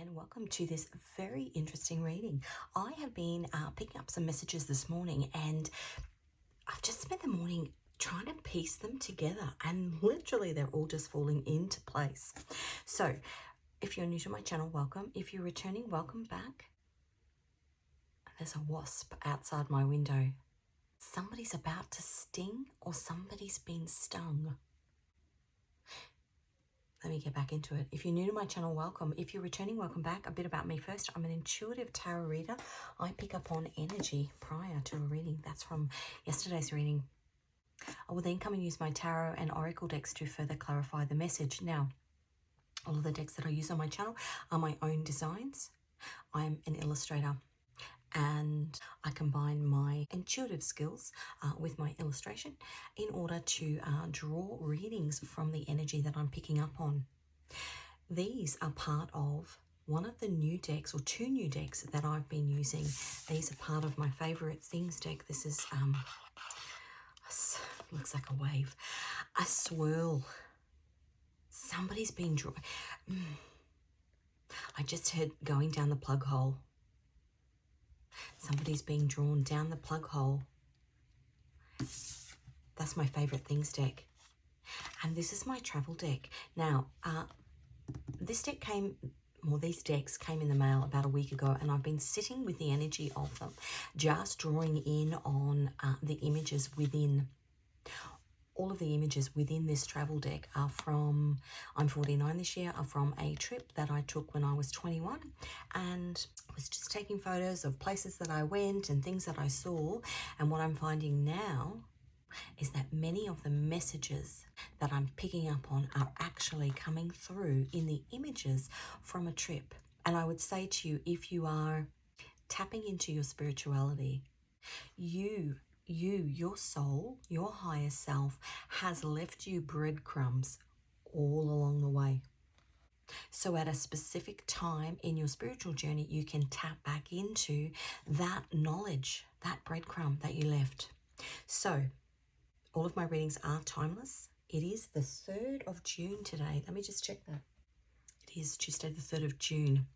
and welcome to this very interesting reading. I have been picking up some messages this morning, and I've just spent the morning trying to piece them together, and literally they're all just falling into place. So if you're new to my channel, welcome. If you're returning, welcome back. There's a wasp outside my window. Somebody's about to sting, or somebody's been stung. Let me get back into it. If you're new to my channel, welcome. If you're returning, welcome back. A bit about me first. I'm an intuitive tarot reader. I pick up on energy prior to a reading. That's from yesterday's reading. I will then come and use my tarot and oracle decks to further clarify the message. Now, all of the decks that I use on my channel are my own designs. I'm an illustrator, and I combine my intuitive skills with my illustration in order to draw readings from the energy that I'm picking up on. These are part of one of the new decks, or two new decks that I've been using. These are part of my favorite things deck. This is, looks like a wave, a swirl. Somebody's been drawing. I just heard going down the plug hole. Somebody's being drawn down the plug hole. That's my favorite things deck. And this is my travel deck. Now, this deck came, well, these decks came in the mail about a week ago, and I've been sitting with the energy of them, just drawing in on the images within. All of the images within this travel deck are from, I'm 49 this year, are from a trip that I took when I was 21, and I was just taking photos of places that I went and things that I saw. And what I'm finding now is that many of the messages that I'm picking up on are actually coming through in the images from a trip. And I would say to you, if you are tapping into your spirituality, your soul, your higher self has left you breadcrumbs all along the way. So at a specific time in your spiritual journey, you can tap back into that knowledge, that breadcrumb that you left. So all of my readings are timeless. It is the 3rd of June today. Let me just check that. It is Tuesday, the 3rd of June.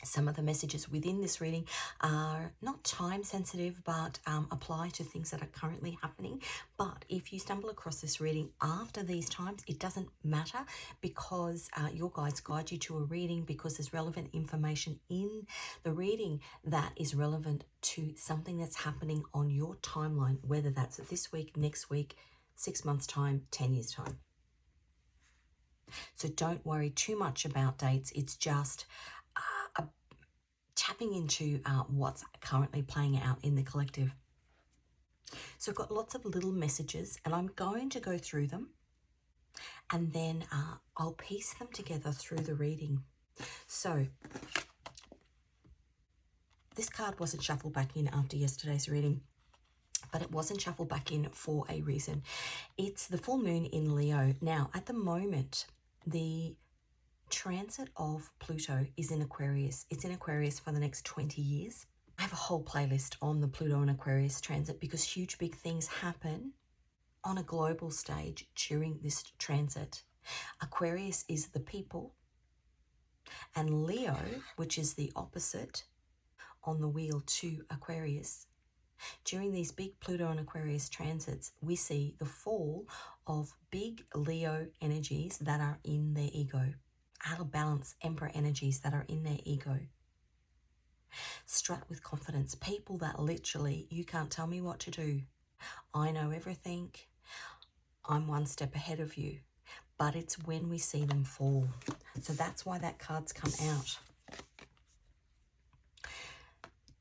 Some of the messages within this reading are not time sensitive, but apply to things that are currently happening. But if you stumble across this reading after these times, it doesn't matter, because your guides guide you to a reading because there's relevant information in the reading that is relevant to something that's happening on your timeline, whether that's this week, next week, 6 months' time, 10 years' time. So don't worry too much about dates. It's just tapping into what's currently playing out in the collective. So I've got lots of little messages, and I'm going to go through them, and then I'll piece them together through the reading. So this card wasn't shuffled back in after yesterday's reading, but it wasn't shuffled back in for a reason. It's the full moon in Leo. Now, at the moment, the transit of Pluto is in Aquarius. It's in Aquarius for the next 20 years. I have a whole playlist on the Pluto and Aquarius transit because huge big things happen on a global stage during this transit. Aquarius is the people, and Leo, which is the opposite on the wheel to Aquarius. During these big Pluto and Aquarius transits, we see the fall of big Leo energies that are in their ego. Out of balance Emperor energies that are in their ego. Strut with confidence. People that literally, you can't tell me what to do. I know everything. I'm one step ahead of you. But it's when we see them fall. So that's why that card's come out.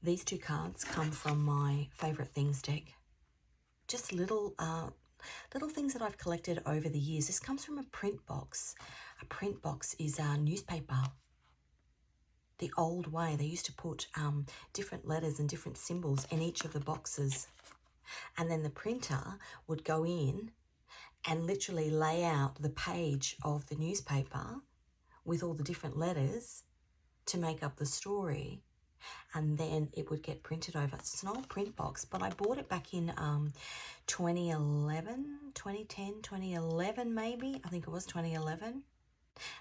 These two cards come from my favorite things deck. Just little things that I've collected over the years. This comes from a print box. A print box is a newspaper. The old way, they used to put different letters and different symbols in each of the boxes. And then the printer would go in and literally lay out the page of the newspaper with all the different letters to make up the story. And then it would get printed over. It's an old print box, but I bought it back in 2011 maybe. I think it was 2011.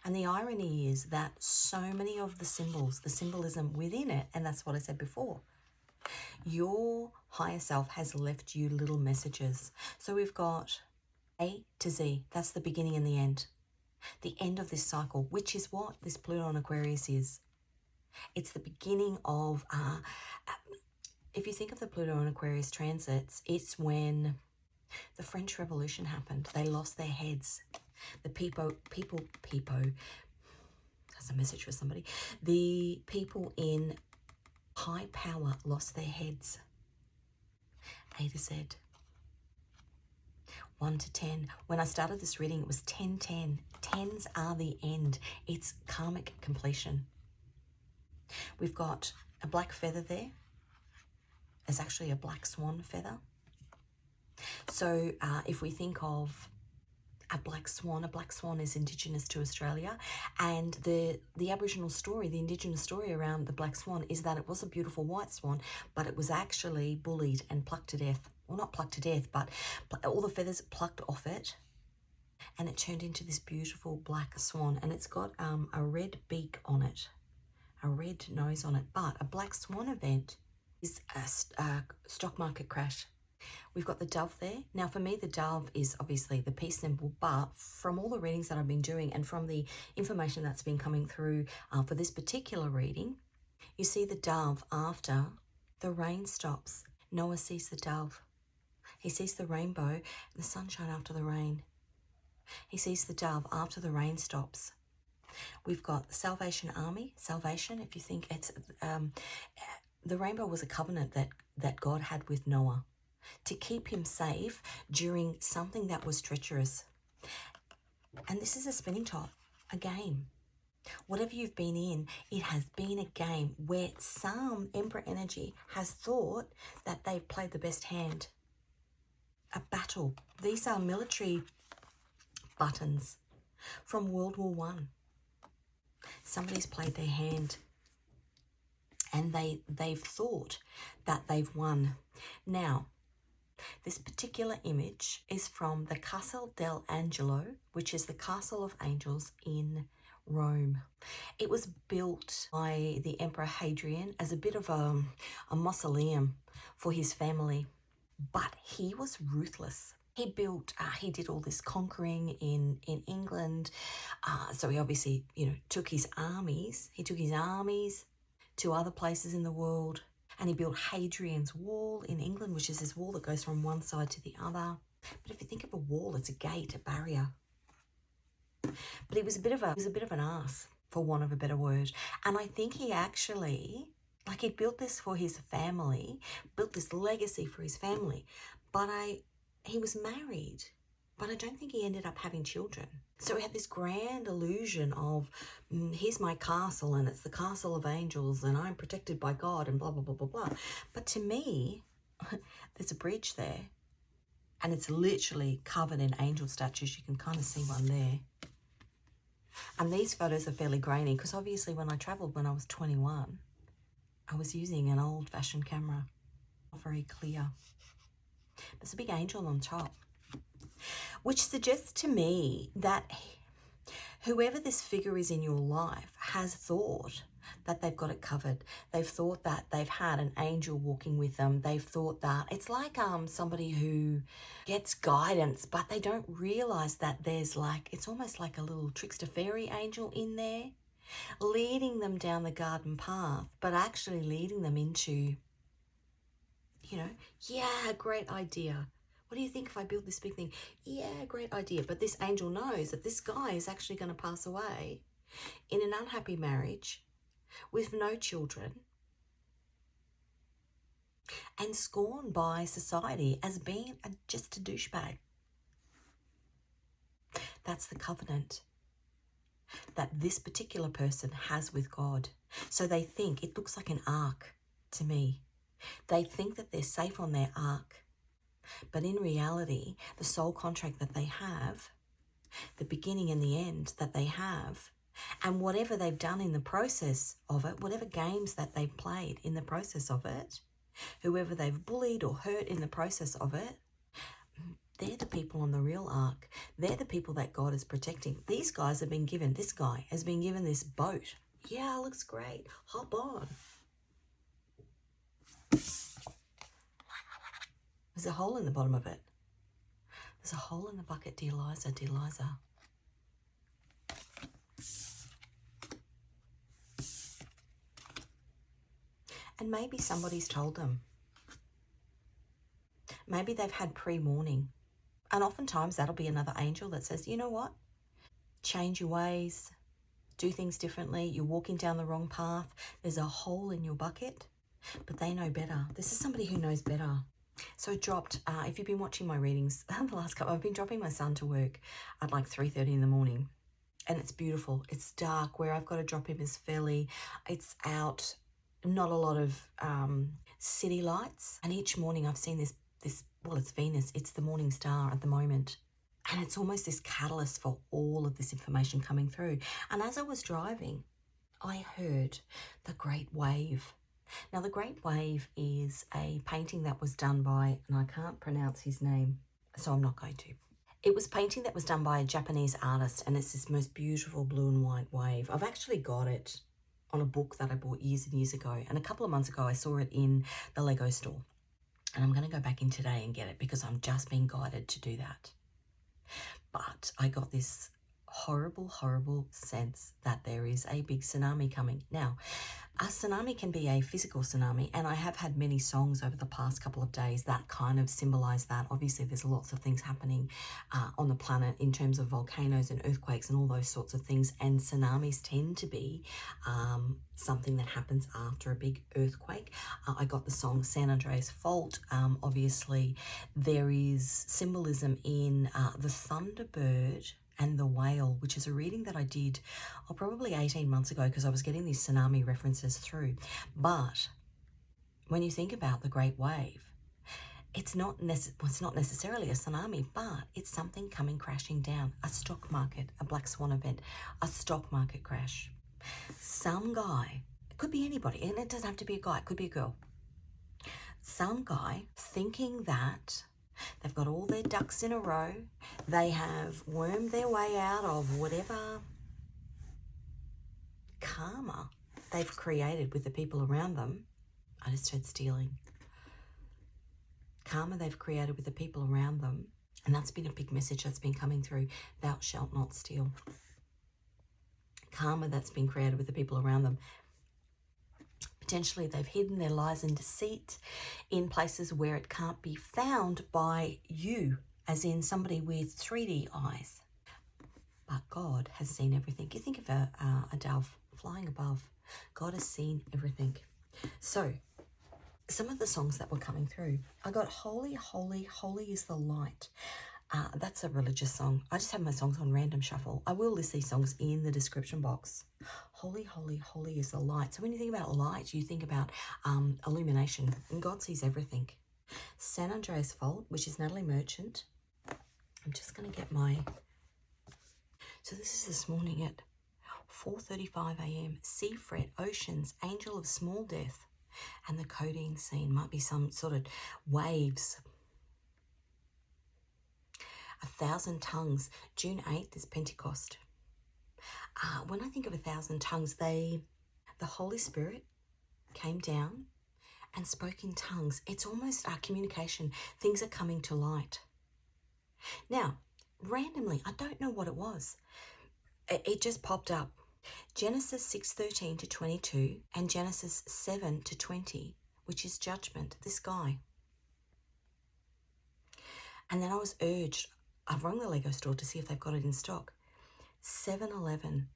And the irony is that so many of the symbols, the symbolism within it, and that's what I said before, your higher self has left you little messages. So we've got A to Z, that's the beginning and the end of this cycle, which is what this Pluto in Aquarius is. It's the beginning of, if you think of the Pluto in Aquarius transits, it's when the French Revolution happened. They lost their heads. The people, that's a message for somebody. The people in high power lost their heads. A to Z. 1 to 10. When I started this reading, it was 10, 10. Tens are the end. It's karmic completion. We've got a black feather there. There's actually a black swan feather. So if we think of a black swan is indigenous to Australia, and the Aboriginal story, the indigenous story around the black swan is that it was a beautiful white swan, but it was actually bullied and plucked to death. Well, not plucked to death, but all the feathers plucked off it, and it turned into this beautiful black swan, and it's got a red beak on it, a red nose on it. But a black swan event is a stock market crash. We've got the dove there. Now for me, the dove is obviously the peace symbol, but from all the readings that I've been doing and from the information that's been coming through for this particular reading, you see the dove after the rain stops. Noah sees the dove. He sees the rainbow, the sunshine after the rain. He sees the dove after the rain stops. We've got the Salvation Army. Salvation, if you think it's... the rainbow was a covenant that God had with Noah to keep him safe during something that was treacherous. And this is a spinning top, a game. Whatever you've been in, it has been a game where some Emperor energy has thought that they've played the best hand. A battle. These are military buttons from World War One. Somebody's played their hand and they've thought that they've won. Now, this particular image is from the Castel dell'Angelo, which is the Castle of Angels in Rome. It was built by the Emperor Hadrian as a bit of a mausoleum for his family, but he was ruthless. He did all this conquering in England. So he obviously, took his armies. He took his armies to other places in the world. And he built Hadrian's Wall in England, which is this wall that goes from one side to the other. But if you think of a wall, it's a gate, a barrier. But he was a bit of an ass, for want of a better word. And I think he actually, he built this for his family, built this legacy for his family. But he was married, but I don't think he ended up having children. So he had this grand illusion of, here's my castle and it's the castle of angels and I'm protected by God and blah, blah, blah, blah, blah. But to me, there's a bridge there and it's literally covered in angel statues. You can kind of see one there. And these photos are fairly grainy because obviously when I travelled when I was 21, I was using an old-fashioned camera. Not very clear. There's a big angel on top, which suggests to me that whoever this figure is in your life has thought that they've got it covered. They've thought that they've had an angel walking with them. They've thought that it's like somebody who gets guidance, but they don't realize that there's it's almost like a little trickster fairy angel in there, leading them down the garden path, but actually leading them into, yeah, great idea. What do you think if I build this big thing? Yeah, great idea. But this angel knows that this guy is actually going to pass away in an unhappy marriage with no children and scorned by society as being just a douchebag. That's the covenant that this particular person has with God. So they think, it looks like an ark to me. They think that they're safe on their ark. But in reality, the soul contract that they have, the beginning and the end that they have, and whatever they've done in the process of it, whatever games that they've played in the process of it, whoever they've bullied or hurt in the process of it, They're the people on the real ark. They're the people that God is protecting. These guys have been given, this guy has been given this boat. Yeah, looks great. Hop on. There's a hole in the bottom of it. There's a hole in the bucket, dear Liza, dear Liza. And maybe somebody's told them. Maybe they've had pre-warning. And oftentimes that'll be another angel that says, you know what? Change your ways, do things differently. You're walking down the wrong path. There's a hole in your bucket, but they know better. This is somebody who knows better. So dropped, if you've been watching my readings the last couple, I've been dropping my son to work at like 3:30 in the morning. And it's beautiful. It's dark. Where I've got to drop him is it's out, not a lot of city lights. And each morning I've seen this, well, it's Venus. It's the morning star at the moment. And it's almost this catalyst for all of this information coming through. And as I was driving, I heard the Great Wave. Now, the Great Wave is a painting that was done by, and I can't pronounce his name, so I'm not going to. It was painting that was done by a Japanese artist, and it's this most beautiful blue and white wave. I've actually got it on a book that I bought years and years ago. And a couple of months ago, I saw it in the Lego store. And I'm going to go back in today and get it because I'm just being guided to do that. But I got this horrible, horrible sense that there is a big tsunami coming. Now, a tsunami can be a physical tsunami, and I have had many songs over the past couple of days that kind of symbolize that. Obviously, there's lots of things happening on the planet in terms of volcanoes and earthquakes and all those sorts of things, and tsunamis tend to be something that happens after a big earthquake. I got the song San Andreas Fault. Obviously, there is symbolism in the thunderbird and the whale, which is a reading that I did probably 18 months ago because I was getting these tsunami references through. But when you think about the Great Wave, it's not necessarily a tsunami, but it's something coming crashing down. A stock market, a black swan event, a stock market crash. Some guy, it could be anybody, and it doesn't have to be a guy, it could be a girl. Some guy thinking that they've got all their ducks in a row. They have wormed their way out of whatever karma they've created with the people around them. I just heard stealing. Karma they've created with the people around them. And that's been a big message that's been coming through. Thou shalt not steal. Karma that's been created with the people around them. Potentially they've hidden their lies and deceit in places where it can't be found by you, as in somebody with 3D eyes. But God has seen everything. You think of a dove flying above. God has seen everything. So some of the songs that were coming through, I got Holy, Holy, Holy is the Light. That's a religious song. I just have my songs on random shuffle. I will list these songs in the description box. Holy, holy, holy is the light. So when you think about light, you think about illumination. And God sees everything. San Andreas Fault, which is Natalie Merchant. I'm just going to get my... So this is this morning at 4:35 a.m. Sea Fret, Oceans, Angel of Small Death. And the codeine scene might be some sort of waves. 1,000 tongues. June 8th is Pentecost. When I think of 1,000 tongues, the Holy Spirit came down and spoke in tongues. It's almost communication. Things are coming to light. Now, randomly, I don't know what it was. It just popped up. Genesis 6:13 to 22 and Genesis 7 to 20, which is judgment. This guy. And then I was urged, I've rung the Lego store to see if they've got it in stock. 7-Eleven.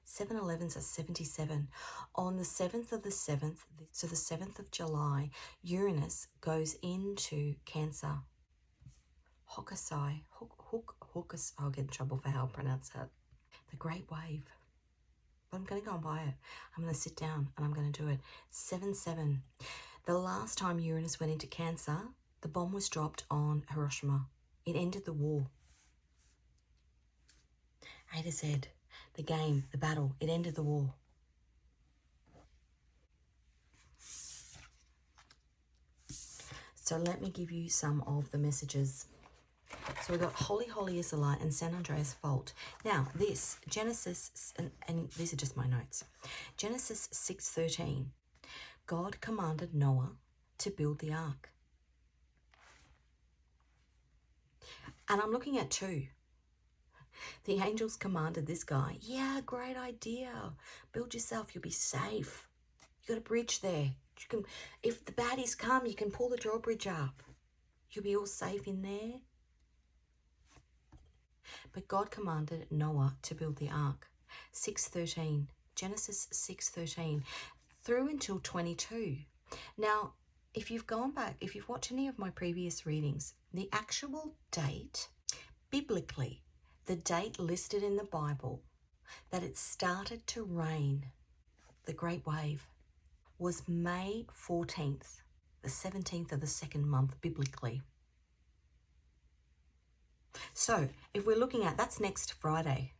7-Elevens are 77. On the 7th of the 7th, so the 7th of July, Uranus goes into Cancer. Hokusai. Hokus. I'll get in trouble for how I pronounce that. The Great Wave. But I'm going to go and buy it. I'm going to sit down and I'm going to do it. 7-7. The last time Uranus went into Cancer, the bomb was dropped on Hiroshima. It ended the war. A to Z. The game, the battle, it ended the war. So let me give you some of the messages. So we've got Holy, Holy is the Light and San Andreas Fault. Now, this, Genesis, and these are just my notes. Genesis 6:13, God commanded Noah to build the ark. And I'm looking at 2. The angels commanded this guy, yeah, great idea. Build yourself, you'll be safe. You got a bridge there. You can, if the baddies come, you can pull the drawbridge up. You'll be all safe in there. But God commanded Noah to build the ark. 6:13, Genesis 6:13, through until 22. Now, if you've gone back, if you've watched any of my previous readings, the actual date, biblically, the date listed in the Bible that it started to rain, the great wave, was May 14th, the 17th of the 2nd month, biblically. So if we're looking at, that's next Friday,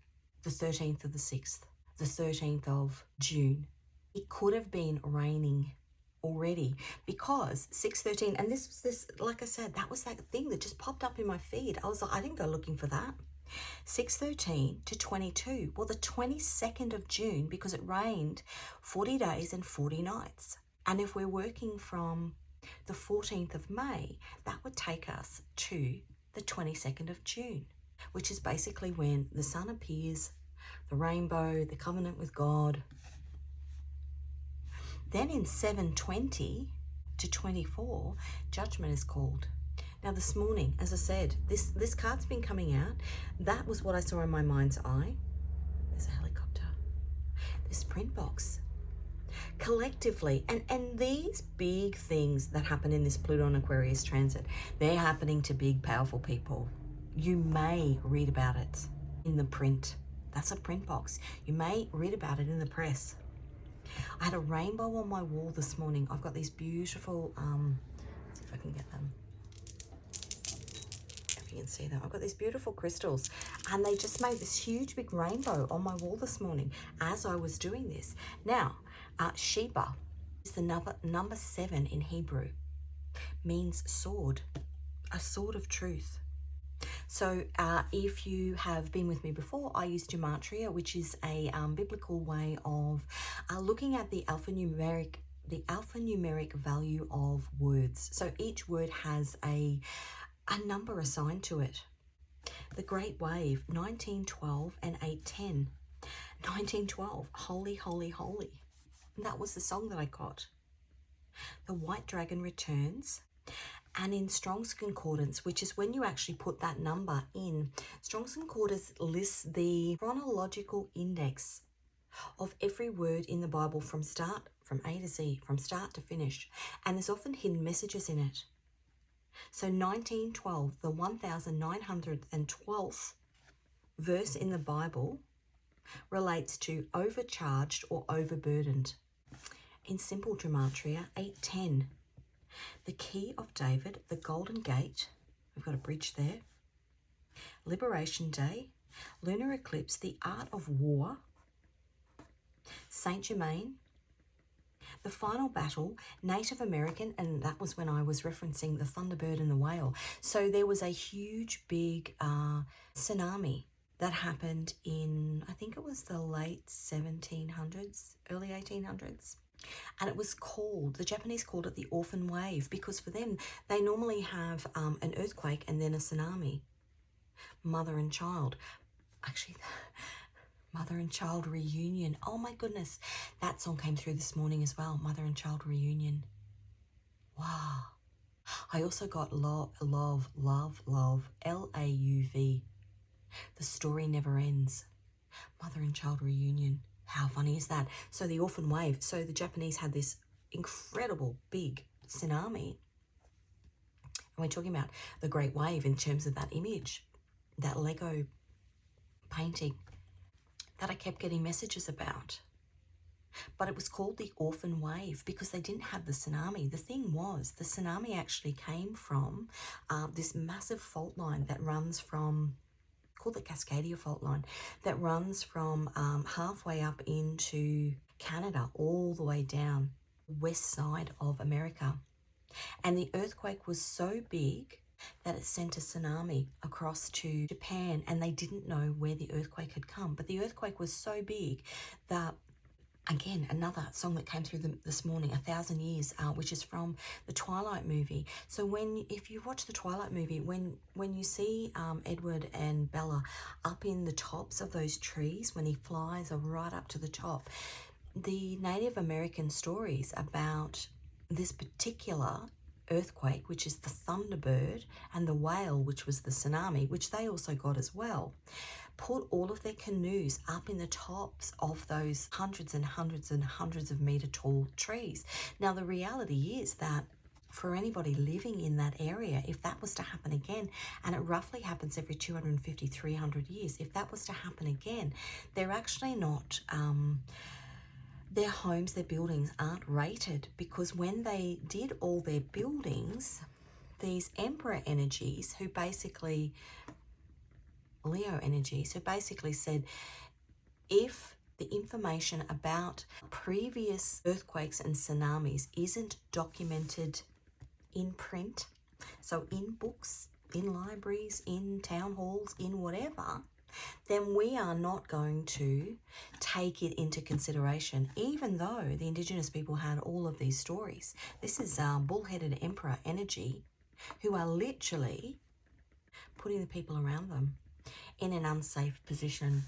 the 13th of the 6th, the 13th of June. It could have been raining already because 6:13, and this, like I said, that was that thing that just popped up in my feed. I was like, I didn't go looking for that. 6:13 to 22. Well, the 22nd of June, because it rained 40 days and 40 nights. And if we're working from the 14th of May, that would take us to the 22nd of June, which is basically when the sun appears, the rainbow, the covenant with God. Then in 7:20 to 24, judgment is called. Now this morning, as I said, this card's been coming out. That was what I saw in my mind's eye. There's a helicopter. This print box. Collectively, and these big things that happen in this Pluto and Aquarius transit, they're happening to big, powerful people. You may read about it in the print. That's a print box. You may read about it in the press. I had a rainbow on my wall this morning. I've got these beautiful, let's see if I can get them. If you can see them. I've got these beautiful crystals and they just made this huge big rainbow on my wall this morning as I was doing this. Now, Sheba is the number 7 in Hebrew, means sword, a sword of truth. So if you have been with me before, I use gematria, which is a biblical way of looking at the alphanumeric value of words. So each word has a number assigned to it. The Great Wave, 1912 and 810. 1912, Holy, Holy, Holy. And that was the song that I got. The White Dragon Returns. And in Strong's Concordance, which is when you actually put that number in, Strong's Concordance lists the chronological index of every word in the Bible from A to Z, from start to finish. And there's often hidden messages in it. So 1912, the 1912th verse in the Bible relates to overcharged or overburdened. In simple gematria, 810. The Key of David, the Golden Gate, we've got a bridge there. Liberation Day, lunar eclipse, the art of war, Saint Germain, the final battle, Native American, and that was when I was referencing the Thunderbird and the whale. So there was a huge, big tsunami that happened in, I think it was the late 1700s, early 1800s. And it was called, the Japanese called it the orphan wave, because for them, they normally have an earthquake and then a tsunami. Mother and child. Actually, Mother and Child Reunion. Oh my goodness. That song came through this morning as well. Mother and Child Reunion. Wow. I also got love, L-A-U-V. The Story Never Ends. Mother and Child Reunion. How funny is that? So the orphan wave. So the Japanese had this incredible big tsunami. And we're talking about the Great Wave in terms of that image, that Lego painting that I kept getting messages about. But it was called the orphan wave because they didn't have the tsunami. The thing was, the tsunami actually came from this massive fault line that runs from, called the Cascadia fault line, that runs from halfway up into Canada all the way down the west side of America. And the earthquake was so big that it sent a tsunami across to Japan, and they didn't know where the earthquake had come. But the earthquake was so big that, again, another song that came through this morning, 1,000 Years, which is from the Twilight movie. So if you watch the Twilight movie, when you see Edward and Bella up in the tops of those trees, when he flies right up to the top, the Native American stories about this particular earthquake, which is the Thunderbird, and the whale, which was the tsunami, which they also got as well, put all of their canoes up in the tops of those hundreds and hundreds and hundreds of meter tall trees. Now, the reality is that for anybody living in that area, if that was to happen again, and it roughly happens every 250, 300 years, if that was to happen again, they're actually not... their homes, their buildings aren't rated, because when they did all their buildings, these emperor energies, who basically, Leo energies, who basically said, if the information about previous earthquakes and tsunamis isn't documented in print, so in books, in libraries, in town halls, in whatever, then we are not going to take it into consideration, even though the Indigenous people had all of these stories. This is bullheaded emperor energy, who are literally putting the people around them in an unsafe position.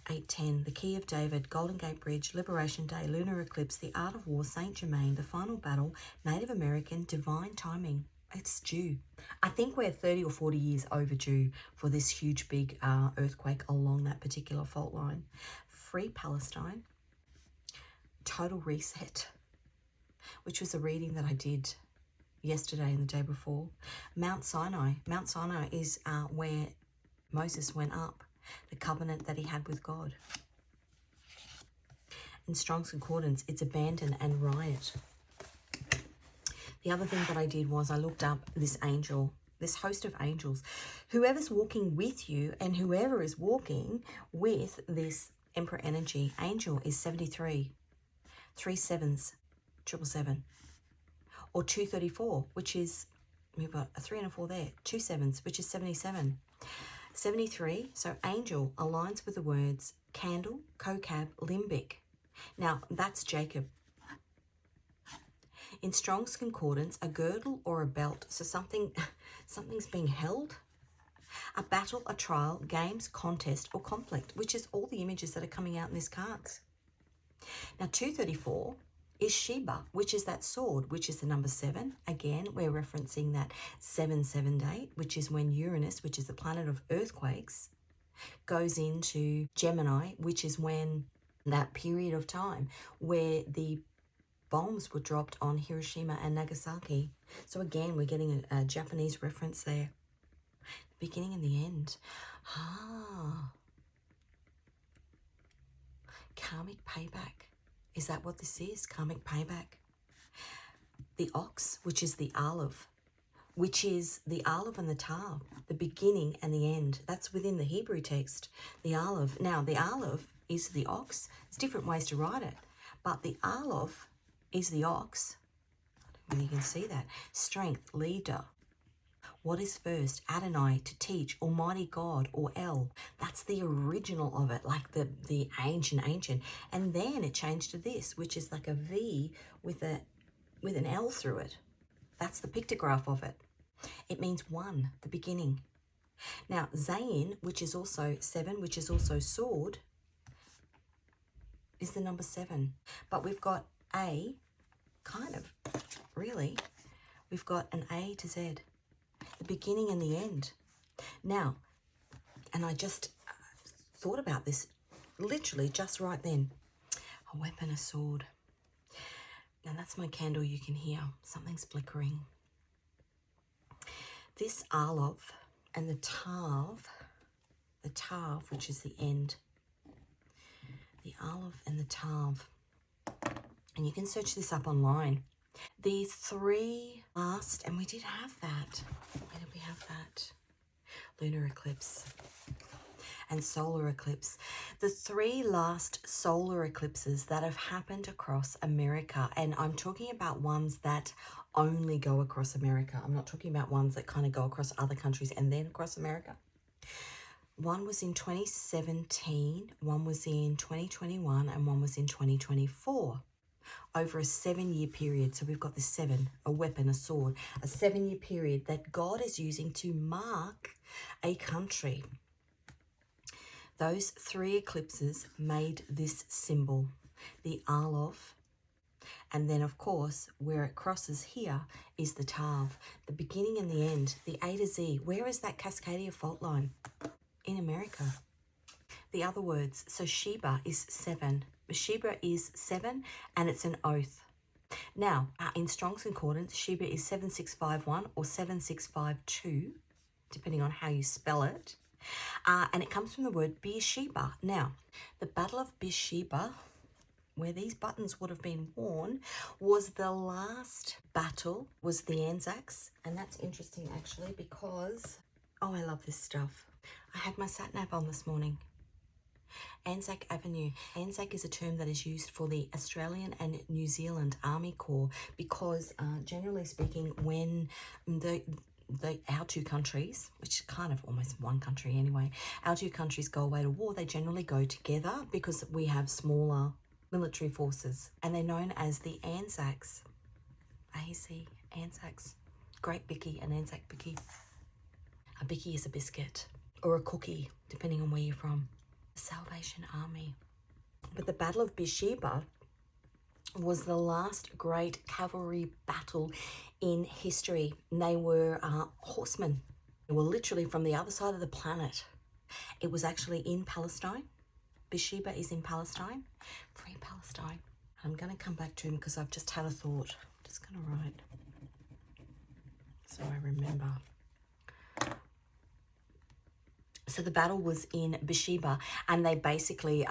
8:10, the Key of David, Golden Gate Bridge, Liberation Day, Lunar Eclipse, The Art of War, Saint Germain, The Final Battle, Native American, Divine Timing. It's due. I think we're 30 or 40 years overdue for this huge big earthquake along that particular fault line. Free Palestine, Total Reset, which was a reading that I did yesterday and the day before. Mount Sinai. Mount Sinai is where Moses went up, the covenant that he had with God. In Strong's Concordance, it's abandon and riot. The other thing that I did was I looked up this angel, this host of angels. Whoever's walking with you and whoever is walking with this Emperor energy angel is 73. 3 sevens, 777. Or 234, which is, we've got a 3 and a 4 there. 2 sevens, which is 77. 73, so angel aligns with the words candle, cocab, limbic. Now, that's Jacob. In Strong's Concordance, a girdle or a belt, so something's being held. A battle, a trial, games, contest, or conflict, which is all the images that are coming out in these cards. Now, 234 is Sheba, which is that sword, which is the number 7. Again, we're referencing that 7/7 date, which is when Uranus, which is the planet of earthquakes, goes into Gemini, which is when that period of time where the bombs were dropped on Hiroshima and Nagasaki. So again, we're getting a Japanese reference there. The beginning and the end. Karmic payback. Is that what this is? Karmic payback. The ox, which is the Aleph, which is the Aleph and the Tav, the beginning and the end. That's within the Hebrew text, the Aleph. Now, the Aleph is the ox. There's different ways to write it, but the Aleph is the ox. I don't know whether you can see that. Strength, leader. What is first? Adonai, to teach, Almighty God, or El. That's the original of it, like the ancient. And then it changed to this, which is like a V with an L through it. That's the pictograph of it. It means one, the beginning. Now, Zayin, which is also 7, which is also sword, is the number 7. But we've got A, kind of, really. We've got an A to Z, the beginning and the end. Now, and I just thought about this literally just right then. A weapon, a sword. Now that's my candle, you can hear. Something's flickering. This Aleph and the Tav, which is the end. The Aleph and the Tav. And you can search this up online. The 3 last, and we did have that. Where did we have that? Lunar eclipse. and solar eclipse. The 3 last solar eclipses that have happened across America, and I'm talking about ones that only go across America. I'm not talking about ones that kind of go across other countries and then across America. One was in 2017, one was in 2021, and one was in 2024. Over a 7-year period. So we've got this 7, a weapon, a sword, a 7-year period that God is using to mark a country. Those 3 eclipses made this symbol, the Aleph, and then of course where it crosses here is the Tav, the beginning and the end, the A to Z. Where is that Cascadia fault line? In America. The other words, so Sheba is 7. Sheba is 7 and it's an oath. Now, in Strong's Concordance, Sheba is 7651 or 7652, depending on how you spell it. And it comes from the word Beersheba. Now, the Battle of Beersheba, where these buttons would have been worn, was the last battle, was the Anzacs. And that's interesting, actually, because, oh, I love this stuff. I had my sat-nav on this morning. Anzac Avenue. Anzac is a term that is used for the Australian and New Zealand Army Corps because generally speaking, when our 2 countries, which is kind of almost one country anyway, our 2 countries go away to war, they generally go together because we have smaller military forces and they're known as the Anzacs. AZ, Anzacs. Great Bicky, an Anzac Bicky. A Bicky is a biscuit or a cookie, depending on where you're from. Salvation Army. But the Battle of Beersheba was the last great cavalry battle in history. And they were horsemen. They were literally from the other side of the planet. It was actually in Palestine. Beersheba is in Palestine. Free Palestine. I'm going to come back to him because I've just had a thought. I'm just going to write so I remember. So the battle was in Beersheba and they basically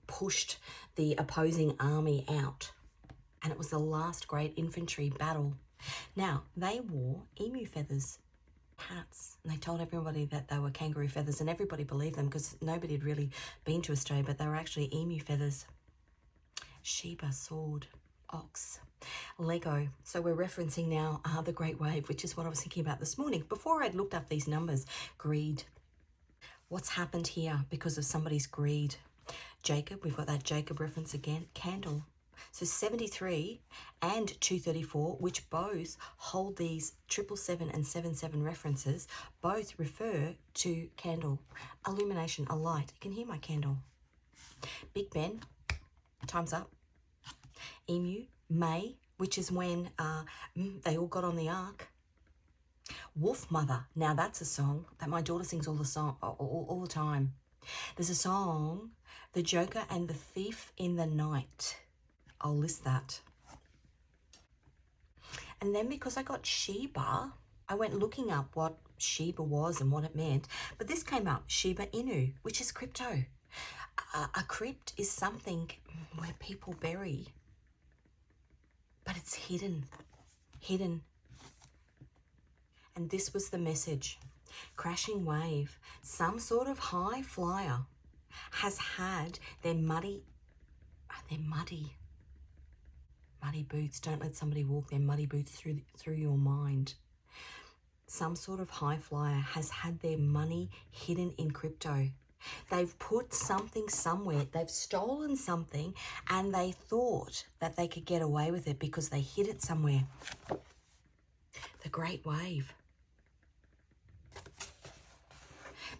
pushed the opposing army out. And it was the last great infantry battle. Now, they wore emu feathers, hats. And they told everybody that they were kangaroo feathers and everybody believed them because nobody had really been to Australia, but they were actually emu feathers. Sheba, sword, ox, Lego. So we're referencing now the Great Wave, which is what I was thinking about this morning. Before I'd looked up these numbers, greed. What's happened here because of somebody's greed? Jacob, we've got that Jacob reference again. Candle. So 73 and 234, which both hold these 777 and 77 references, both refer to candle. Illumination, a light. You can hear my candle. Big Ben, time's up. Emu, May, which is when they all got on the ark. Wolf Mother. Now that's a song that my daughter sings all the time. There's a song, The Joker and the Thief in the Night. I'll list that. And then because I got Sheba, I went looking up what Sheba was and what it meant. But this came up, Shiba Inu, which is crypto. A crypt is something where people bury, but it's hidden. And this was the message. Crashing wave. Some sort of high flyer has had their muddy boots. Don't let somebody walk their muddy boots through your mind. Some sort of high flyer has had their money hidden in crypto. They've put something somewhere. They've stolen something and they thought that they could get away with it because they hid it somewhere. The Great Wave.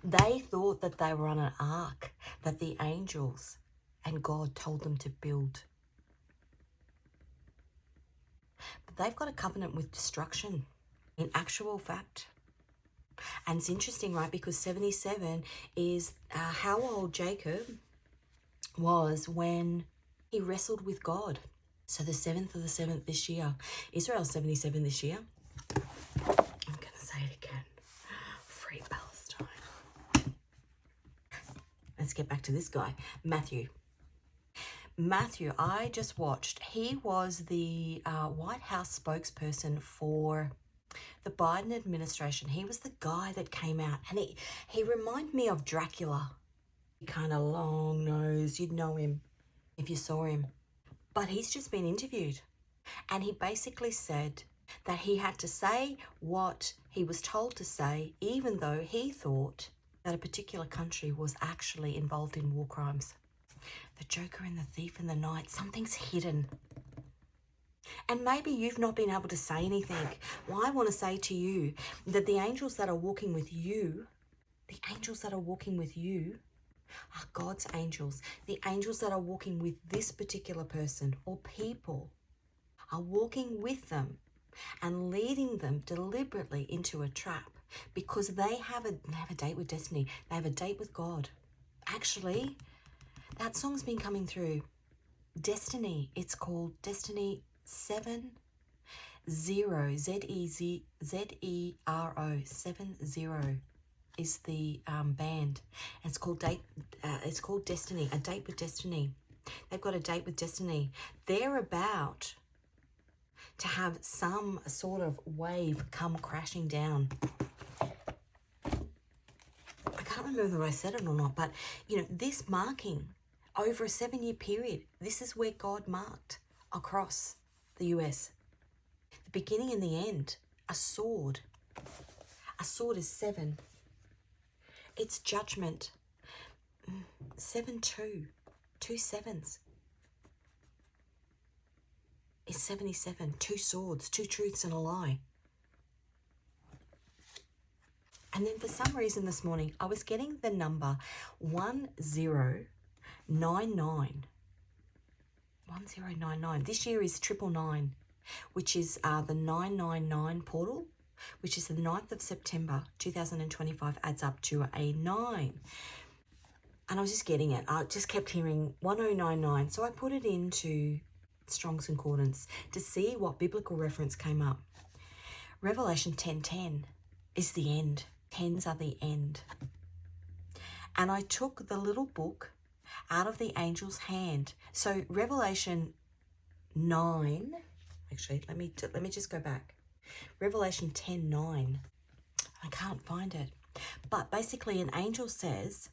They thought that they were on an ark that the angels and God told them to build. But they've got a covenant with destruction in actual fact. And it's interesting, right? Because 77 is how old Jacob was when he wrestled with God. So the 7th of the 7th this year. Israel's 77 this year. I'm going to say it again. Free Palestine. Let's get back to this guy, Matthew. Matthew, I just watched. He was the White House spokesperson for The Biden administration, he was the guy that came out, and he reminded me of Dracula. Kind of long nose, you'd know him if you saw him. But he's just been interviewed, and he basically said that he had to say what he was told to say, even though he thought that a particular country was actually involved in war crimes. The Joker and the Thief in the Night, something's hidden. And maybe you've not been able to say anything. Well, I want to say to you that the angels that are walking with you, the angels that are walking with you are God's angels. The angels that are walking with this particular person or people are walking with them and leading them deliberately into a trap because they have a date with destiny. They have a date with God. Actually, that song's been coming through. Destiny. It's called Destiny 70. Zero. Zero. 70 is the band. And it's called It's called Destiny. A Date with Destiny. They've got a date with destiny. They're about to have some sort of wave come crashing down. I can't remember whether I said it or not, but this marking over a 7-year period, this is where God marked across the US. The beginning and the end. A sword. A sword is 7. It's judgment. 7-2. 2 sevens. Is 77. 2 swords, 2 truths and a lie. And then for some reason this morning, I was getting the number 1099. 1099. This year is 999, which is the 999 portal, which is the 9th of September 2025, adds up to a 9. And I was just getting it. I just kept hearing 1099. So I put it into Strong's Concordance to see what biblical reference came up. Revelation 10:10 is the end. Tens are the end. And I took the little book out of the angel's hand. So Revelation 9, actually, let me just go back. Revelation 10:9. I can't find it. But basically an angel says,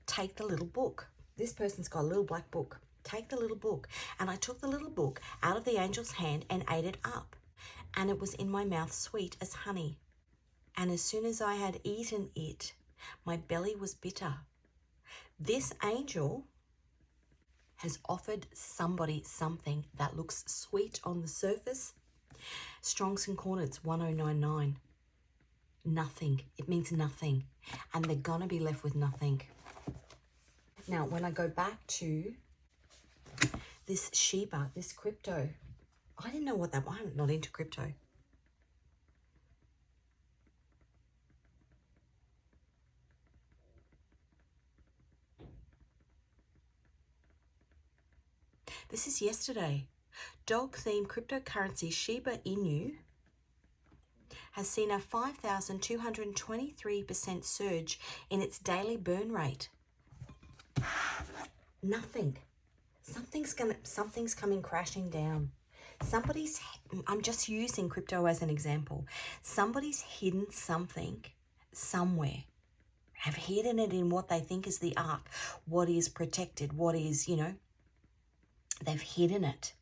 take the little book. This person's got a little black book. Take the little book. And I took the little book out of the angel's hand and ate it up. And it was in my mouth sweet as honey. And as soon as I had eaten it, my belly was bitter. This angel has offered somebody something that looks sweet on the surface. Strong's Concordance 1099. Nothing. It means nothing. And they're going to be left with nothing. Now, when I go back to this Sheba, this crypto, I didn't know what that was. I'm not into crypto. This is yesterday. Dog-themed cryptocurrency Shiba Inu has seen a 5,223% surge in its daily burn rate. Nothing. Something's coming crashing down. I'm just using crypto as an example. Somebody's hidden something somewhere. Have hidden it in what they think is the ark, what is protected, what is, they've hidden it.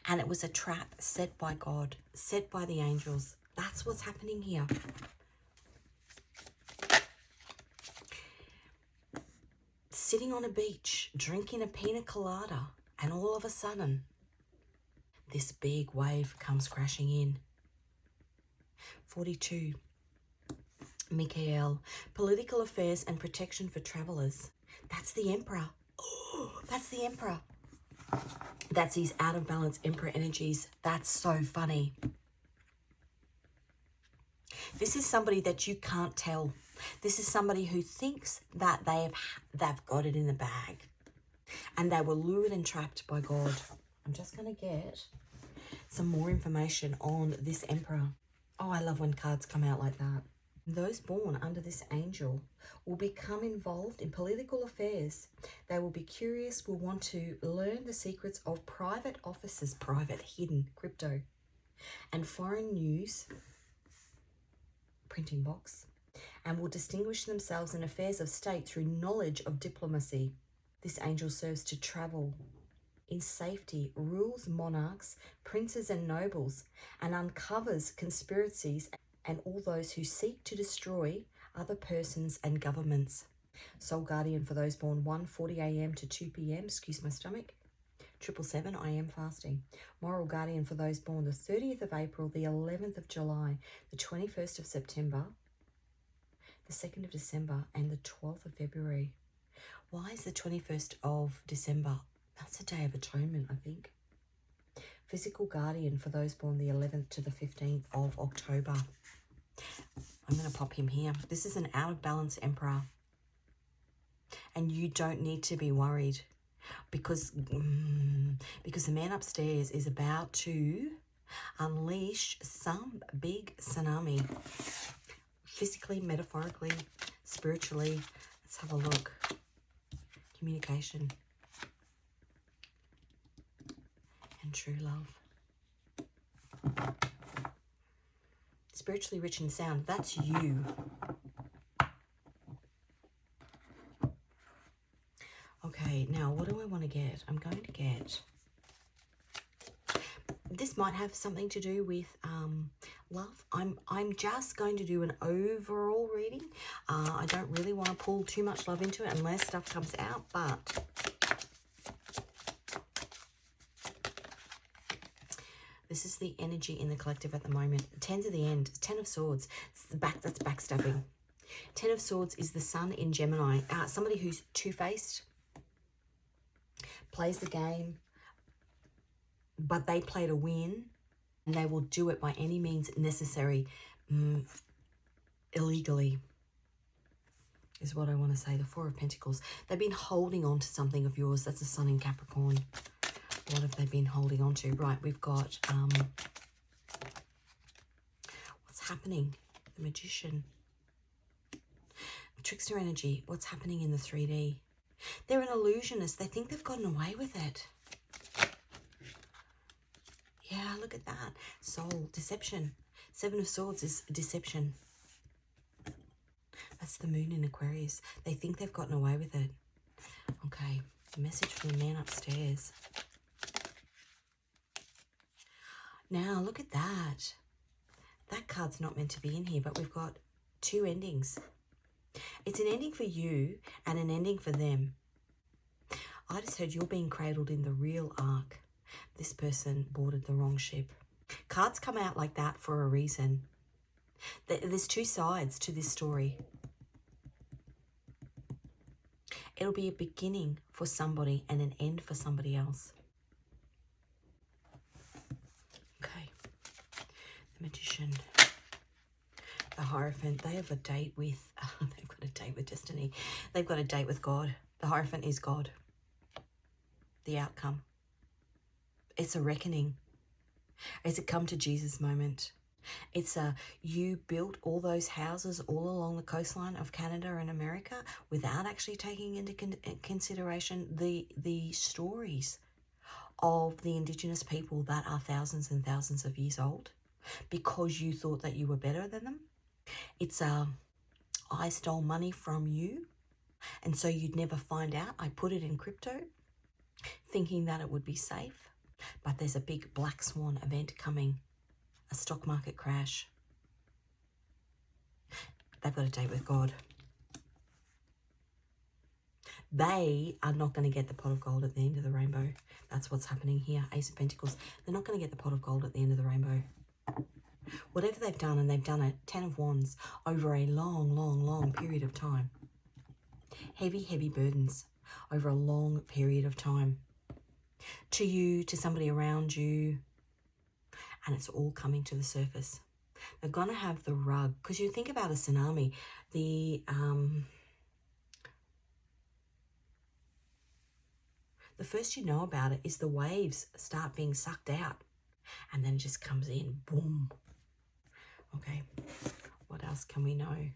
And it was a trap set by God, set by the angels. That's what's happening here. Sitting on a beach, drinking a pina colada, and all of a sudden, this big wave comes crashing in. 42. Michael, political affairs and protection for travelers. That's the Emperor. Oh, that's the Emperor. That's his out of balance Emperor energies. That's so funny. This is somebody that you can't tell. This is somebody who thinks that they've got it in the bag. And they were lured and trapped by God. I'm just going to get some more information on this Emperor. Oh, I love when cards come out like that. Those born under this angel will become involved in political affairs. They will be curious, will want to learn the secrets of private offices, private, hidden, crypto, and foreign news printing box, and will distinguish themselves in affairs of state through knowledge of diplomacy. This angel serves to travel in safety, rules monarchs, princes and nobles, and uncovers conspiracies and all those who seek to destroy other persons and governments. Soul guardian for those born 1:40 a.m. to 2 p.m. Excuse my stomach. 777, I am fasting. Moral guardian for those born the 30th of April, the 11th of July, the 21st of September, the 2nd of December, and the 12th of February. Why is the 21st of December? That's a Day of Atonement, I think. Physical guardian for those born the 11th to the 15th of October. I'm going to pop him here. This is an out of balance emperor. And you don't need to be worried because the man upstairs is about to unleash some big tsunami. Physically, metaphorically, spiritually. Let's have a look. Communication. And true love. Spiritually rich and sound. That's you. Okay, now what do I want to get? I'm going to get... This might have something to do with love. I'm just going to do an overall reading. I don't really want to pull too much love into it unless stuff comes out, but this is the energy in the collective at the moment. 10 to the end. 10 of Swords. That's backstabbing. 10 of Swords is the Sun in Gemini. Somebody who's two-faced, plays the game, but they play to win, and they will do it by any means necessary, illegally, is what I want to say. The Four of Pentacles. They've been holding on to something of yours. That's the Sun in Capricorn. What have they been holding on to? Right, we've got, what's happening? The Magician. Trickster energy. What's happening in the 3D? They're an illusionist. They think they've gotten away with it. Yeah, look at that. Soul, deception. 7 of Swords is deception. That's the Moon in Aquarius. They think they've gotten away with it. Okay, message from the man upstairs. Now, look at that. That card's not meant to be in here, but we've got 2 endings. It's an ending for you and an ending for them. I just heard you're being cradled in the real ark. This person boarded the wrong ship. Cards come out like that for a reason. There's 2 sides to this story. It'll be a beginning for somebody and an end for somebody else. Okay. The Magician. The Hierophant. They have a date with... they've got a date with destiny. They've got a date with God. The Hierophant is God. The outcome. It's a reckoning. It's a come to Jesus moment. It's a, you built all those houses all along the coastline of Canada and America without actually taking into consideration the stories of the Indigenous people that are thousands and thousands of years old because you thought that you were better than them. It's a, I stole money from you and so you'd never find out. I put it in crypto thinking that it would be safe, but there's a big black swan event coming. A stock market crash. They've got a date with God. They are not going to get the pot of gold at the end of the rainbow. That's what's happening here. Ace of Pentacles. They're not going to get the pot of gold at the end of the rainbow. Whatever they've done, and they've done it, 10 of Wands, over a long, long, long period of time. Heavy, heavy burdens over a long period of time. To you, to somebody around you. And it's all coming to the surface. They're going to have the rug. Because you think about a tsunami. The first you know about it is the waves start being sucked out. And then it just comes in. Boom. Okay. What else can we know?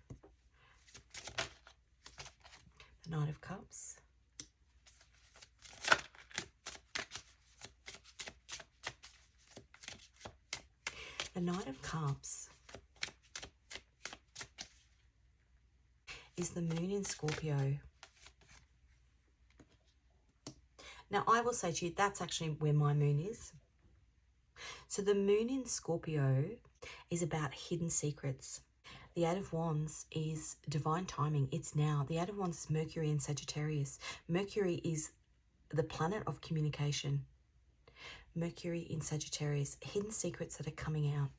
The Knight of Cups. The Knight of Cups is the moon in Scorpio. Now, I will say to you, that's actually where my moon is. So the moon in Scorpio is about hidden secrets. The Eight of Wands is divine timing. It's now. The Eight of Wands is Mercury in Sagittarius. Mercury is the planet of communication. Mercury in Sagittarius. Hidden secrets that are coming out.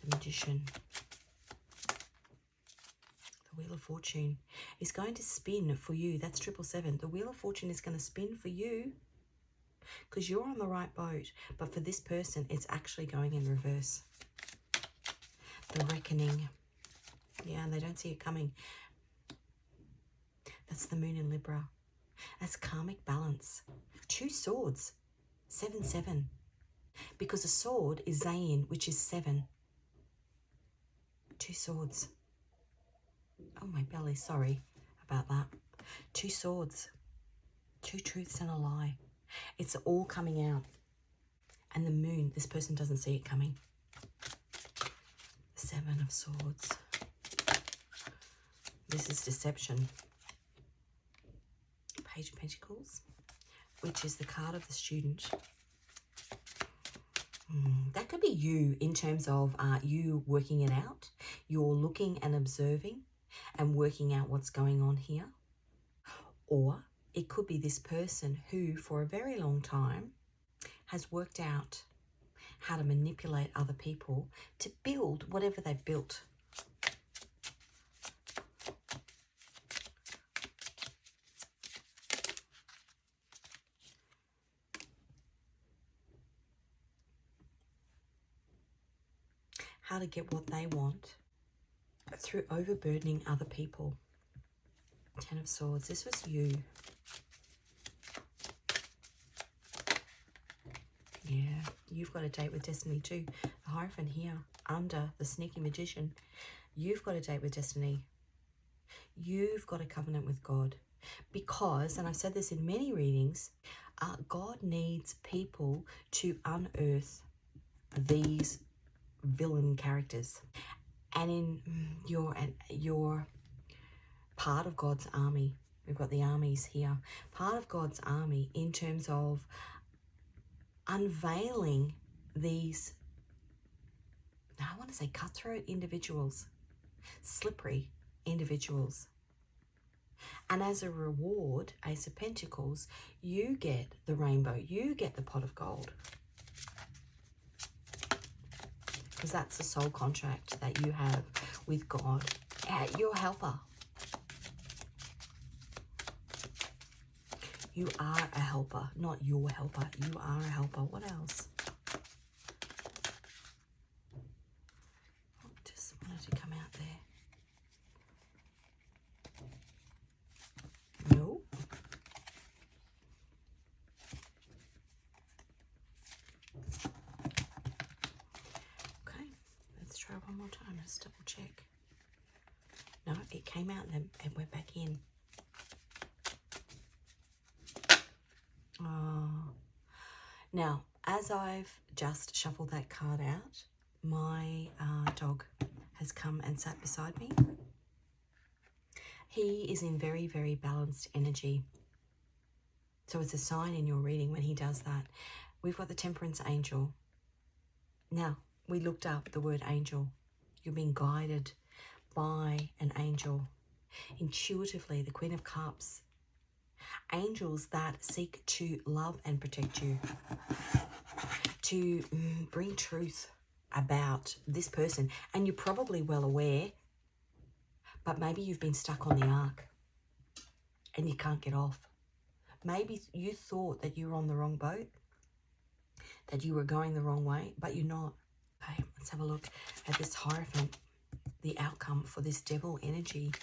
The Magician. The Wheel of Fortune is going to spin for you. That's 777. The Wheel of Fortune is going to spin for you because you're on the right boat. But for this person, it's actually going in reverse. The Reckoning. Yeah, and they don't see it coming. That's the moon in Libra. That's karmic balance. 2 swords. 7-7. Because a sword is Zayin, which is 7. 2 swords. Oh, my belly. Sorry about that. 2 swords. 2 truths and a lie. It's all coming out. And the moon, this person doesn't see it coming. 7 of Swords. This is deception. Page of Pentacles, which is the card of the student. That could be you in terms of you working it out. You're looking and observing and working out what's going on here. Or it could be this person who, for a very long time, has worked out how to manipulate other people to build whatever they've built. How to get what they want through overburdening other people. 10 of Swords. This was you. Yeah, you've got a date with destiny too. The Hierophant here, under the Sneaky Magician. You've got a date with destiny. You've got a covenant with God. Because, and I've said this in many readings, God needs people to unearth these villain characters. And in your part of God's army, we've got the armies here, part of God's army in terms of unveiling these, I want to say cutthroat individuals, slippery individuals. And as a reward, Ace of Pentacles, you get the rainbow, you get the pot of gold. Because that's the soul contract that you have with God, your helper. You are a helper, not your helper. You are a helper. What else? Just wanted to come out there. No. Okay, let's try one more time. Let's double check. No, it came out and then went back in. Now, as I've just shuffled that card out, my dog has come and sat beside me. He is in very, very balanced energy. So it's a sign in your reading when he does that. We've got the Temperance Angel. Now, we looked up the word angel. You're being guided by an angel. Intuitively, the Queen of Cups. Angels that seek to love and protect you, to bring truth about this person. And you're probably well aware, but maybe you've been stuck on the ark and you can't get off. Maybe you thought that you were on the wrong boat, that you were going the wrong way, but you're not. Okay, let's have a look at this Hierophant, the outcome for this devil energy,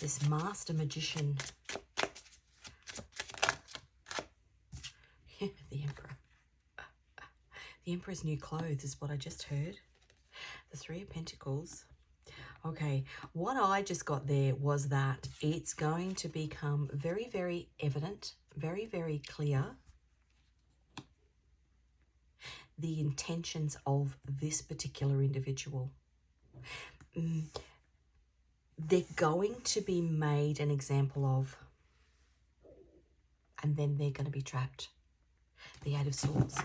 this master magician. The Emperor. The Emperor's new clothes is what I just heard. The Three of Pentacles. Okay, what I just got there was that it's going to become very, very evident, very, very clear, the intentions of this particular individual. they're going to be made an example of, and then they're going to be trapped. The Eight of Swords.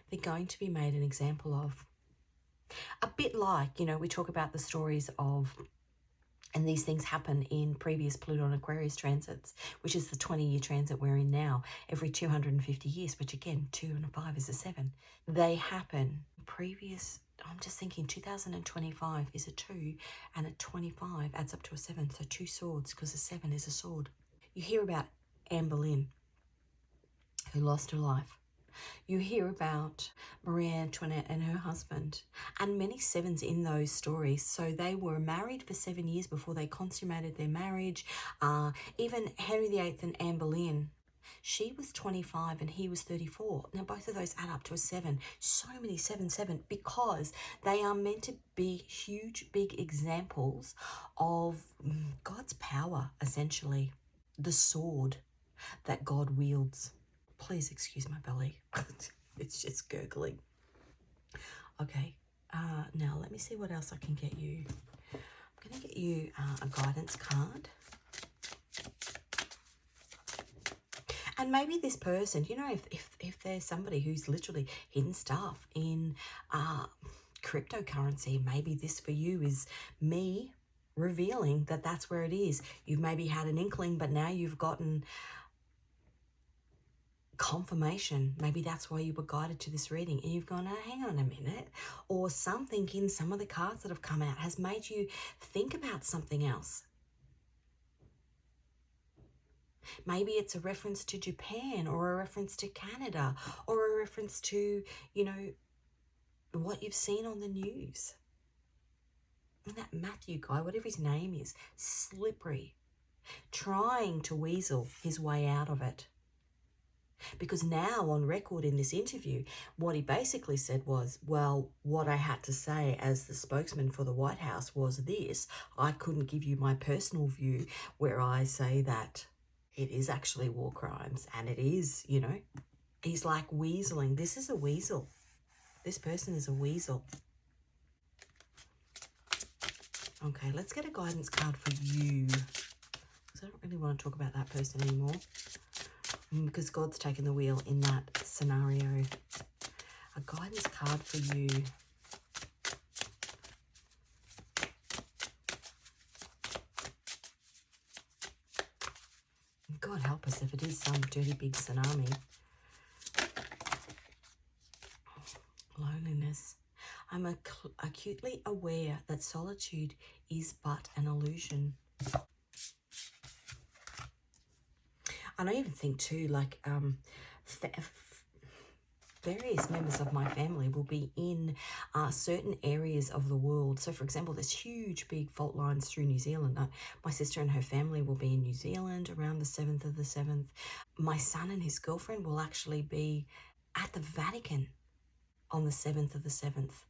They're going to be made an example of. A bit like, you know, we talk about the stories of, and these things happen in previous Pluto and Aquarius transits, which is the 20-year transit we're in now, every 250 years, which again, 2 and a 5 is a 7. They happen previous, I'm just thinking 2025 is a 2 and a 25 adds up to a 7. So 2 swords, because a 7 is a sword. You hear about Anne Boleyn, who lost her life. You hear about Marie Antoinette and her husband, and many 7s in those stories. So they were married for 7 years before they consummated their marriage. Even Henry VIII and Anne Boleyn, she was 25 and he was 34. Now both of those add up to a 7. So many 7 because they are meant to be huge, big examples of God's power, essentially. The sword that God wields. Please excuse my belly. It's just gurgling. Okay, now let me see what else I can get you. I'm going to get you a guidance card. And maybe this person, you know, if there's somebody who's literally hidden stuff in cryptocurrency, maybe this for you is me revealing that that's where it is. You've maybe had an inkling, but now you've gotten confirmation. Maybe that's why you were guided to this reading and you've gone, oh, hang on a minute, or something in some of the cards that have come out has made you think about something else. Maybe it's a reference to Japan or a reference to Canada or a reference to, you know, what you've seen on the news. And that Matthew guy, whatever his name is, slippery, trying to weasel his way out of it. Because now on record in this interview, what he basically said was, well, what I had to say as the spokesman for the White House was this. I couldn't give you my personal view where I say that it is actually war crimes and it is, you know, he's like weaseling. This is a weasel. This person is a weasel. Okay, let's get a guidance card for you. Because I don't really want to talk about that person anymore. Because God's taken the wheel in that scenario. A guidance card for you. God help us if it is some dirty big tsunami. Loneliness. I'm acutely aware that solitude is but an illusion. And I even think too, like various members of my family will be in certain areas of the world. So for example, there's huge big fault lines through New Zealand. My sister and her family will be in New Zealand around the 7th of the 7th. My son and his girlfriend will actually be at the Vatican on the 7th of the 7th.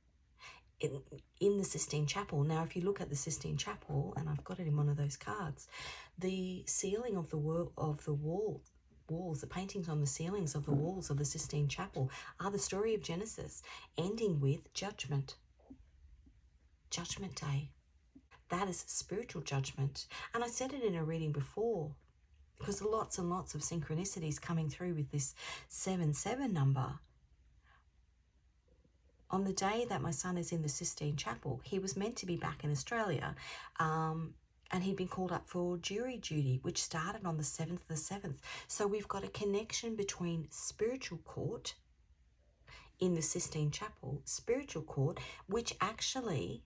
In the Sistine Chapel. Now, if you look at the Sistine Chapel, and I've got it in one of those cards, the ceiling of the walls, the paintings on the ceilings of the walls of the Sistine Chapel are the story of Genesis, ending with judgment. Judgment Day. That is spiritual judgment. And I said it in a reading before, because lots and lots of synchronicities coming through with this 7/7 number. On the day that my son is in the Sistine Chapel, he was meant to be back in Australia, and he'd been called up for jury duty, which started on the 7th of the 7th. So we've got a connection between spiritual court in the Sistine Chapel, spiritual court, which actually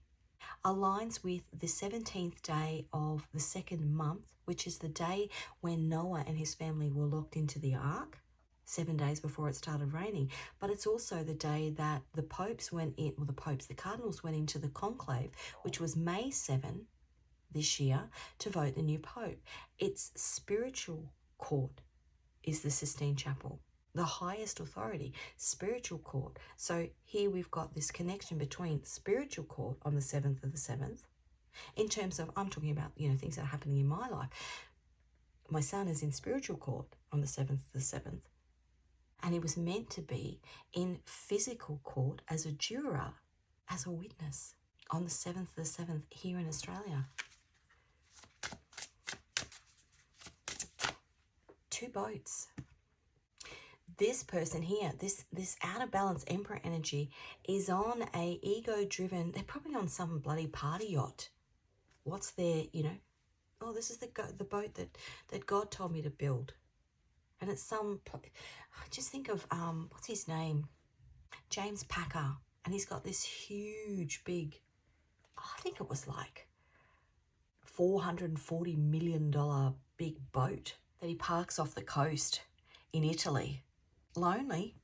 aligns with the 17th day of the 2nd month, which is the day when Noah and his family were locked into the ark. 7 days before it started raining. But it's also the day that the popes went in, well, the cardinals went into the conclave, which was May 7 this year, to vote the new pope. It's spiritual court is the Sistine Chapel, the highest authority, spiritual court. So here we've got this connection between spiritual court on the 7th of the 7th, in terms of, I'm talking about, you know, things that are happening in my life. My son is in spiritual court on the 7th of the 7th. And he was meant to be in physical court as a juror, as a witness, on the 7th of the 7th here in Australia. 2 boats. This person here, this out of balance Emperor energy is on a ego-driven, they're probably on some bloody party yacht. What's their, oh, this is the boat that God told me to build. And it's just think of, what's his name? James Packer. And he's got this huge, big, I think it was like $440 million big boat that he parks off the coast in Italy. Lonely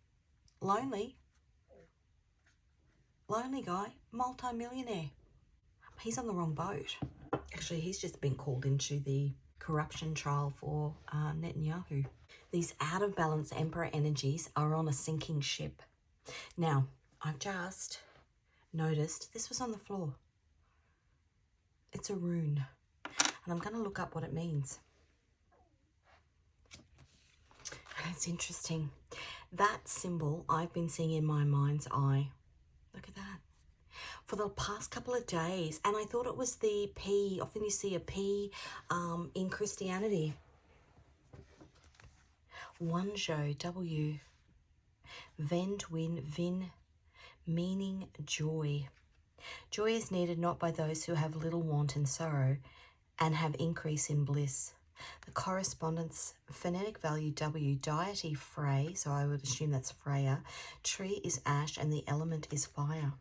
guy, multi-millionaire. He's on the wrong boat. Actually, he's just been called into the corruption trial for Netanyahu. These out of balance Emperor energies are on a sinking ship. Now, I've just noticed this was on the floor. It's a rune. And I'm going to look up what it means. And it's interesting. That symbol I've been seeing in my mind's eye. Look at that. For the past couple of days. And I thought it was the P. Often you see a P in Christianity. Wunjo, W. Vend, win, vin, meaning joy. Joy is needed not by those who have little want and sorrow and have increase in bliss. The correspondence phonetic value W, deity Frey, so I would assume that's Freya. Tree is ash and the element is fire.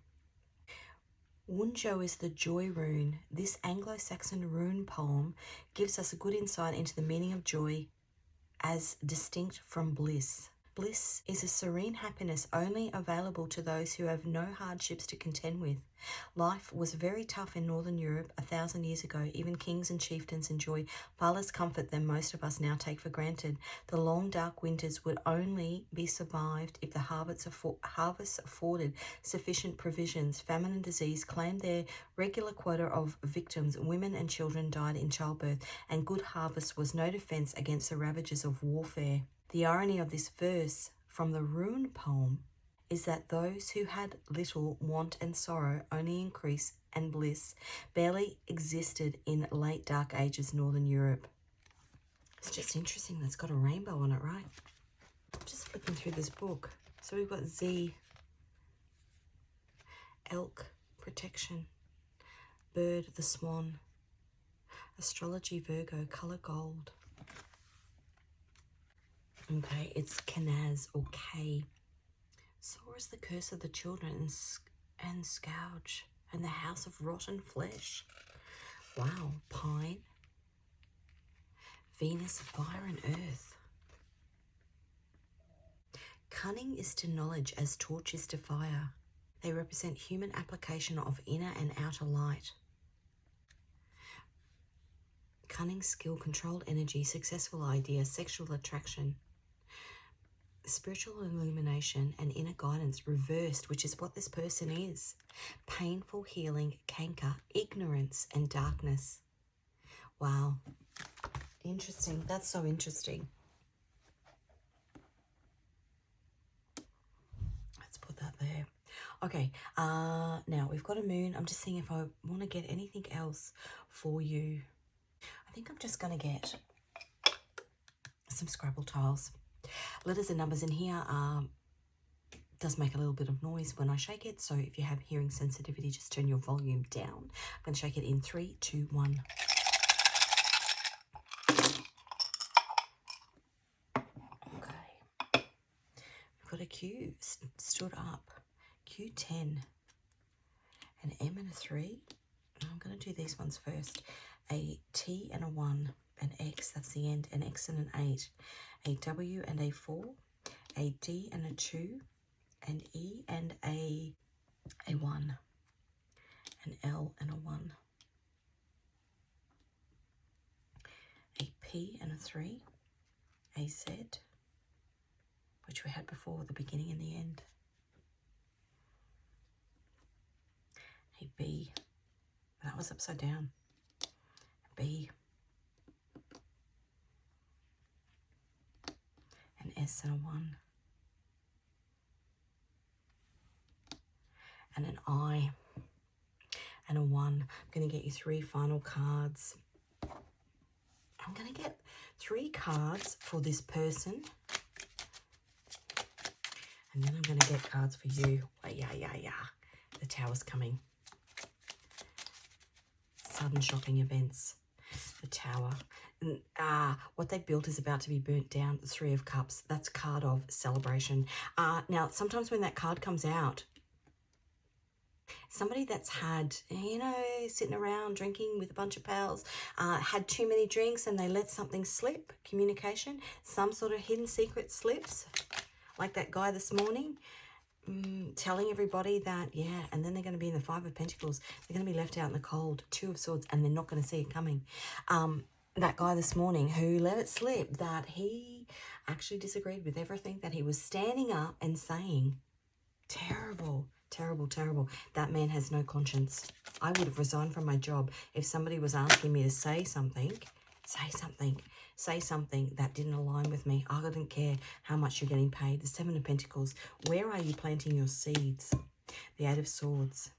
Wunjo is the joy rune. This Anglo-Saxon rune poem gives us a good insight into the meaning of joy as distinct from bliss. Bliss is a serene happiness only available to those who have no hardships to contend with. Life was very tough in Northern Europe 1,000 years ago. Even kings and chieftains enjoyed far less comfort than most of us now take for granted. The long dark winters would only be survived if the harvests afforded sufficient provisions. Famine and disease claimed their regular quota of victims. Women and children died in childbirth, and good harvest was no defense against the ravages of warfare. The irony of this verse from the rune poem is that those who had little want and sorrow, only increase and bliss, barely existed in late Dark Ages Northern Europe. It's just interesting that's got a rainbow on it, right? I'm just flipping through this book. So we've got Z, elk, protection, bird, the swan, astrology, Virgo, colour gold. Okay, it's Kenaz or K. Sore is the curse of the children and scourge, and the house of rotten flesh. Wow, pine, Venus, fire and earth. Cunning is to knowledge as torch is to fire. They represent human application of inner and outer light. Cunning, skill, controlled energy, successful idea, sexual attraction. Spiritual illumination and inner guidance reversed, which is what this person is. Painful healing, canker, ignorance and darkness. Wow. Interesting. That's so interesting. Let's put that there. Okay, now we've got a moon. I'm just seeing if I want to get anything else for you. I think I'm just going to get some Scrabble tiles. Letters and numbers in here does make a little bit of noise when I shake it. So if you have hearing sensitivity, just turn your volume down. I'm going to shake it in 3, 2, 1. Okay. We've got a Q stood up. Q10. An M and a 3. I'm going to do these ones first. A T and a 1. An X, that's the end. An X and an 8. A W and a 4, a D and a 2, an E and a 1, an L and a 1, a P and a 3, a Z, which we had before, the beginning and the end, a B, that was upside down, a B, an S and a 1, and an I and a 1. I'm going to get you 3 final cards. I'm going to get 3 cards for this person. And then I'm going to get cards for you. Oh, yeah. The Tower's coming. Sudden shocking events. The Tower. And, what they built is about to be burnt down. The 3 of Cups. That's card of celebration. Now, sometimes when that card comes out, somebody that's had, sitting around drinking with a bunch of pals, had too many drinks and they let something slip, communication, some sort of hidden secret slips, like that guy this morning, telling everybody that, and then they're going to be in the 5 of Pentacles. They're going to be left out in the cold, 2 of Swords, and they're not going to see it coming. That guy this morning who let it slip that he actually disagreed with everything that he was standing up and saying. Terrible. That man has no conscience. I would have resigned from my job if somebody was asking me to say something that didn't align with me. I didn't care how much you're getting paid. The 7 of Pentacles. Where are you planting your seeds? The 8 of Swords.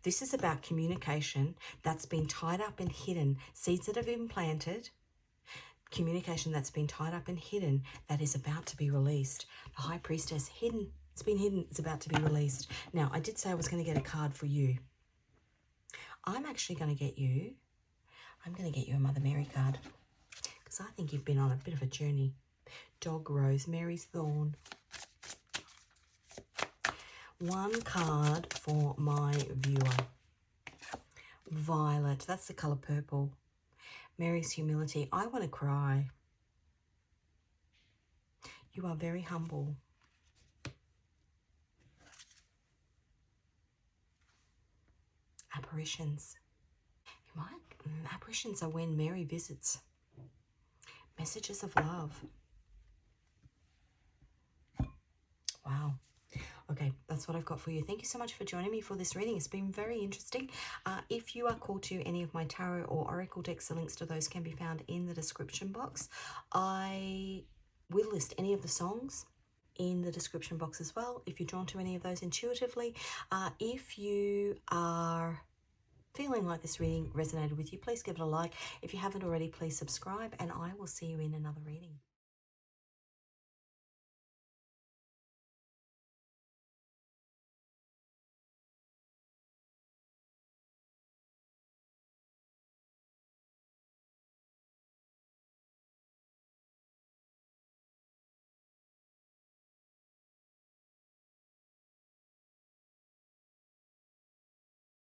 This is about communication that's been tied up and hidden. Seeds that have been planted. Communication that's been tied up and hidden that is about to be released. The High Priestess, hidden. It's been hidden. It's about to be released. Now, I did say I was going to get a card for you. I'm actually going to get you, a Mother Mary card. Because I think you've been on a bit of a journey. Dog Rose, Mary's Thorn. 1 card for my viewer. Violet, that's the colour purple. Mary's Humility. I want to cry. You are very humble. Apparitions. Apparitions are when Mary visits. Messages of love. Wow. Okay, that's what I've got for you. Thank you so much for joining me for this reading. It's been very interesting. If you are called to any of my tarot or oracle decks, the links to those can be found in the description box. I will list any of the songs in the description box as well, if you're drawn to any of those intuitively. If you are feeling like this reading resonated with you, please give it a like. If you haven't already, please subscribe, and I will see you in another reading.